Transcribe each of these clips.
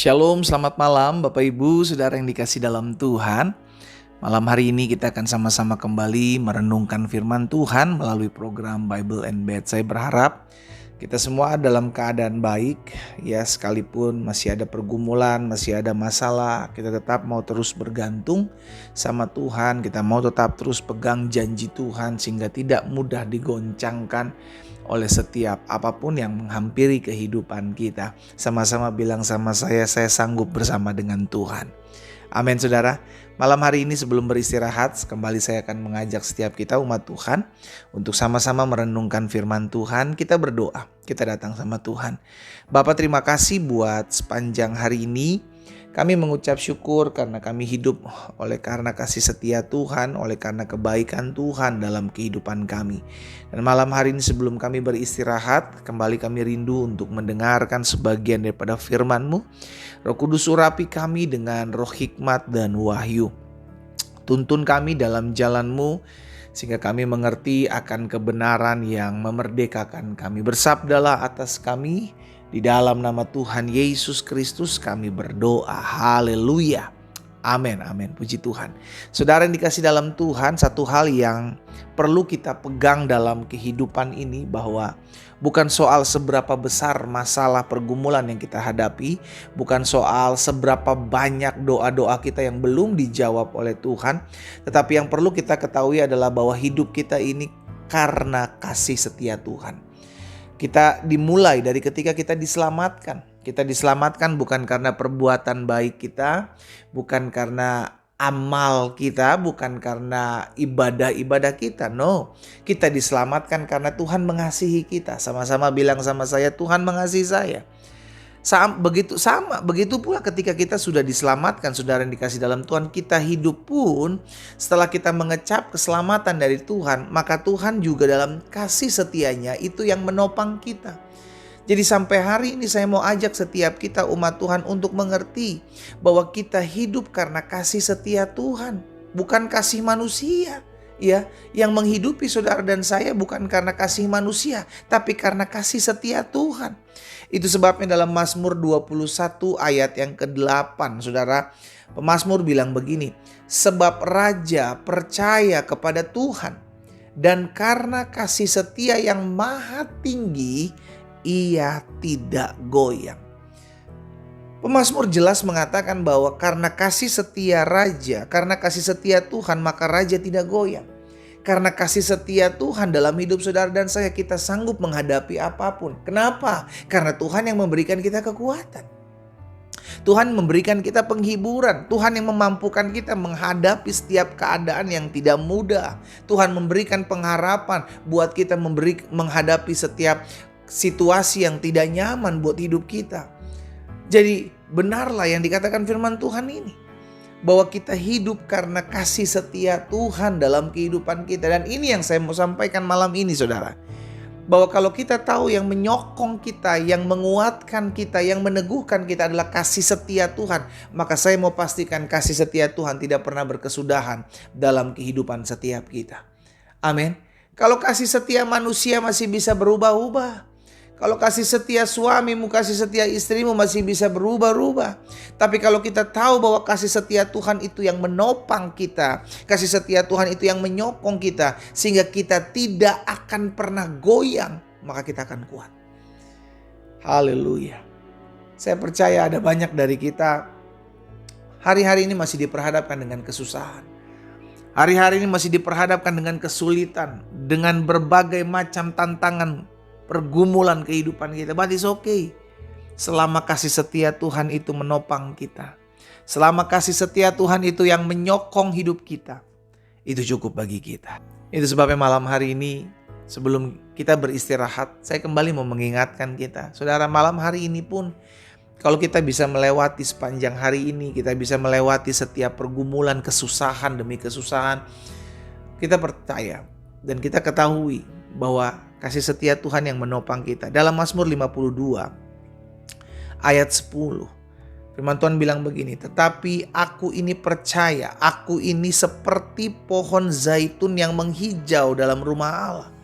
Shalom, selamat malam Bapak Ibu, Saudara yang dikasih dalam Tuhan. Malam hari ini kita akan sama-sama kembali merenungkan firman Tuhan melalui program Bible and Bed. Saya berharap kita semua dalam keadaan baik, ya, sekalipun masih ada pergumulan, masih ada masalah, kita tetap mau terus bergantung sama Tuhan, kita mau tetap terus pegang janji Tuhan sehingga tidak mudah digoncangkan oleh setiap apapun yang menghampiri kehidupan kita. Sama-sama bilang sama saya sanggup bersama dengan Tuhan. Amin saudara. Malam hari ini sebelum beristirahat, kembali saya akan mengajak setiap kita umat Tuhan untuk sama-sama merenungkan firman Tuhan. Kita berdoa, kita datang sama Tuhan. Bapa, terima kasih buat sepanjang hari ini. Kami mengucap syukur karena kami hidup oleh karena kasih setia Tuhan, oleh karena kebaikan Tuhan dalam kehidupan kami. Dan malam hari ini sebelum kami beristirahat, kembali kami rindu untuk mendengarkan sebagian daripada firman-Mu. Roh Kudus urapi kami dengan roh hikmat dan wahyu. Tuntun kami dalam jalan-Mu sehingga kami mengerti akan kebenaran yang memerdekakan kami. Bersabdalah atas kami. Di dalam nama Tuhan Yesus Kristus kami berdoa. Haleluya. Amin, amin. Puji Tuhan. Saudara yang dikasih dalam Tuhan, satu hal yang perlu kita pegang dalam kehidupan ini bahwa bukan soal seberapa besar masalah pergumulan yang kita hadapi, bukan soal seberapa banyak doa-doa kita yang belum dijawab oleh Tuhan, tetapi yang perlu kita ketahui adalah bahwa hidup kita ini karena kasih setia Tuhan. Kita dimulai dari ketika kita diselamatkan. Kita diselamatkan bukan karena perbuatan baik kita, bukan karena amal kita, bukan karena ibadah-ibadah kita. No, kita diselamatkan karena Tuhan mengasihi kita. Sama-sama bilang sama saya, Tuhan mengasihi saya. Begitu pula ketika kita sudah diselamatkan, saudara yang dikasih dalam Tuhan, kita hidup pun setelah kita mengecap keselamatan dari Tuhan, maka Tuhan juga dalam kasih setianya itu yang menopang kita. Jadi sampai hari ini saya mau ajak setiap kita umat Tuhan untuk mengerti bahwa kita hidup karena kasih setia Tuhan, bukan kasih manusia. Ya, yang menghidupi saudara dan saya bukan karena kasih manusia, tapi karena kasih setia Tuhan. Itu sebabnya dalam Mazmur 21 ayat yang ke-8, saudara, pemazmur bilang begini, sebab raja percaya kepada Tuhan dan karena kasih setia yang maha tinggi, ia tidak goyang. Pemazmur jelas mengatakan bahwa karena kasih setia raja, karena kasih setia Tuhan, maka raja tidak goyang. Karena kasih setia Tuhan dalam hidup saudara dan saya, kita sanggup menghadapi apapun. Kenapa? Karena Tuhan yang memberikan kita kekuatan. Tuhan memberikan kita penghiburan. Tuhan yang memampukan kita menghadapi setiap keadaan yang tidak mudah. Tuhan memberikan pengharapan buat kita menghadapi setiap situasi yang tidak nyaman buat hidup kita. Jadi benarlah yang dikatakan firman Tuhan ini, bahwa kita hidup karena kasih setia Tuhan dalam kehidupan kita. Dan ini yang saya mau sampaikan malam ini saudara. Bahwa kalau kita tahu yang menyokong kita, yang menguatkan kita, yang meneguhkan kita adalah kasih setia Tuhan, maka saya mau pastikan kasih setia Tuhan tidak pernah berkesudahan dalam kehidupan setiap kita. Amin. Kalau kasih setia manusia masih bisa berubah-ubah. Kalau kasih setia suamimu, kasih setia istrimu masih bisa berubah-ubah. Tapi kalau kita tahu bahwa kasih setia Tuhan itu yang menopang kita, kasih setia Tuhan itu yang menyokong kita, sehingga kita tidak akan pernah goyang, maka kita akan kuat. Haleluya. Saya percaya ada banyak dari kita hari-hari ini masih diperhadapkan dengan kesusahan. Hari-hari ini masih diperhadapkan dengan kesulitan, dengan berbagai macam tantangan, pergumulan kehidupan kita. But it's okay. Selama kasih setia Tuhan itu menopang kita, selama kasih setia Tuhan itu yang menyokong hidup kita, itu cukup bagi kita. Itu sebabnya malam hari ini sebelum kita beristirahat, saya kembali mau mengingatkan kita, saudara, malam hari ini pun kalau kita bisa melewati sepanjang hari ini, kita bisa melewati setiap pergumulan, kesusahan demi kesusahan, kita percaya dan kita ketahui bahwa kasih setia Tuhan yang menopang kita. Dalam Mazmur 52 ayat 10, firman Tuhan bilang begini, tetapi aku ini percaya, aku ini seperti pohon zaitun yang menghijau dalam rumah Allah.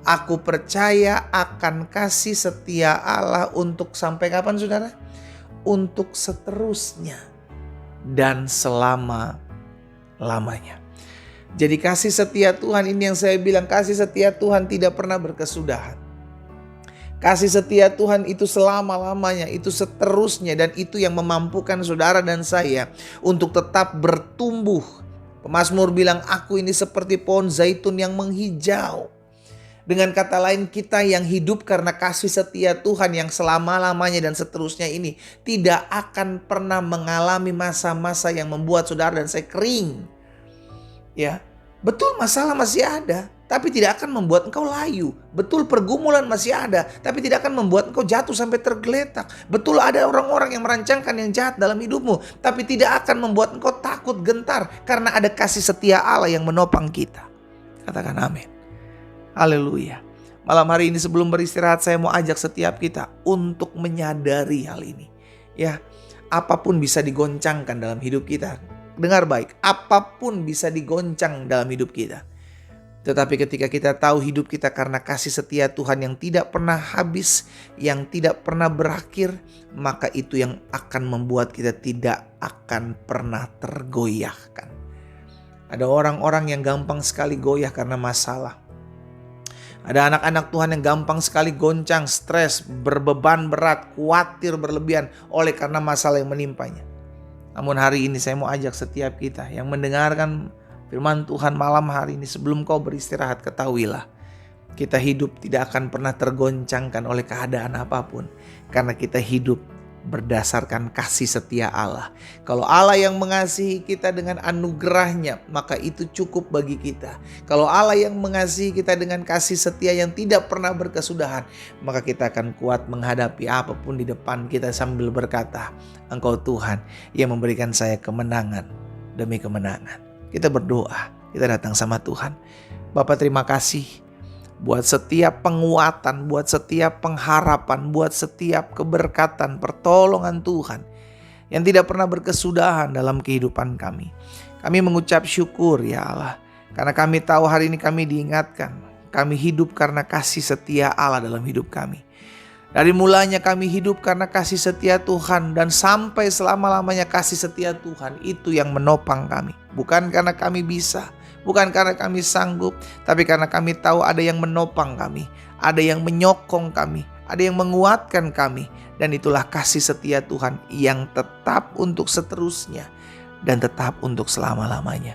Aku percaya akan kasih setia Allah untuk sampai kapan saudara? untuk seterusnya dan selama-lamanya. Jadi kasih setia Tuhan ini yang saya bilang, kasih setia Tuhan tidak pernah berkesudahan. Kasih setia Tuhan itu selama-lamanya, itu seterusnya, dan itu yang memampukan saudara dan saya untuk tetap bertumbuh. Pemazmur bilang, aku ini seperti pohon zaitun yang menghijau. Dengan kata lain, kita yang hidup karena kasih setia Tuhan yang selama-lamanya dan seterusnya ini tidak akan pernah mengalami masa-masa yang membuat saudara dan saya kering. Ya, betul masalah masih ada, tapi tidak akan membuat engkau layu. Betul pergumulan masih ada, tapi tidak akan membuat engkau jatuh sampai tergeletak. Betul ada orang-orang yang merancangkan yang jahat dalam hidupmu, tapi tidak akan membuat engkau takut gentar karena ada kasih setia Allah yang menopang kita. Katakan amin. Haleluya. Malam hari ini sebelum beristirahat saya mau ajak setiap kita untuk menyadari hal ini. Ya, apapun bisa digoncangkan dalam hidup kita. Dengar baik, apapun bisa digoncang dalam hidup kita. Tetapi ketika kita tahu hidup kita karena kasih setia Tuhan yang tidak pernah habis, yang tidak pernah berakhir, maka itu yang akan membuat kita tidak akan pernah tergoyahkan. Ada orang-orang yang gampang sekali goyah karena masalah. Ada anak-anak Tuhan yang gampang sekali goncang, stres, berbeban berat, khawatir berlebihan oleh karena masalah yang menimpanya. Namun hari ini saya mau ajak setiap kita yang mendengarkan firman Tuhan malam hari ini, sebelum kau beristirahat, ketahuilah kita hidup tidak akan pernah tergoncangkan oleh keadaan apapun, karena kita hidup berdasarkan kasih setia Allah. Kalau Allah yang mengasihi kita dengan anugerahnya, maka itu cukup bagi kita. Kalau Allah yang mengasihi kita dengan kasih setia yang tidak pernah berkesudahan, maka kita akan kuat menghadapi apapun di depan kita sambil berkata, Engkau Tuhan yang memberikan saya kemenangan demi kemenangan. Kita berdoa, kita datang sama Tuhan. Bapa, terima kasih buat setiap penguatan, buat setiap pengharapan, buat setiap keberkatan, pertolongan Tuhan yang tidak pernah berkesudahan dalam kehidupan kami. Kami mengucap syukur ya Allah, karena kami tahu hari ini kami diingatkan, kami hidup karena kasih setia Allah dalam hidup kami. Dari mulanya kami hidup karena kasih setia Tuhan, dan sampai selama-lamanya kasih setia Tuhan itu yang menopang kami. Bukan karena kami bisa, bukan karena kami sanggup, tapi karena kami tahu ada yang menopang kami, ada yang menyokong kami, ada yang menguatkan kami. Dan itulah kasih setia Tuhan yang tetap untuk seterusnya dan tetap untuk selama-lamanya.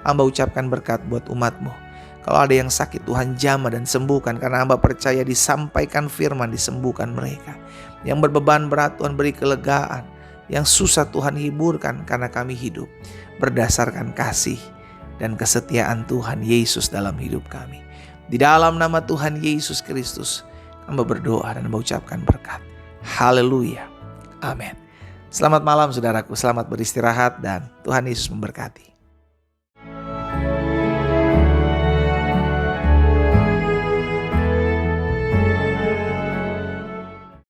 Hamba ucapkan berkat buat umat-Mu. Kalau ada yang sakit, Tuhan jamah dan sembuhkan, karena hamba percaya disampaikan firman disembuhkan mereka. Yang berbeban berat Tuhan beri kelegaan, yang susah Tuhan hiburkan, karena kami hidup berdasarkan kasih dan kesetiaan Tuhan Yesus dalam hidup kami. Di dalam nama Tuhan Yesus Kristus, hamba berdoa dan mengucapkan berkat. Haleluya. Amin. Selamat malam saudaraku, selamat beristirahat dan Tuhan Yesus memberkati.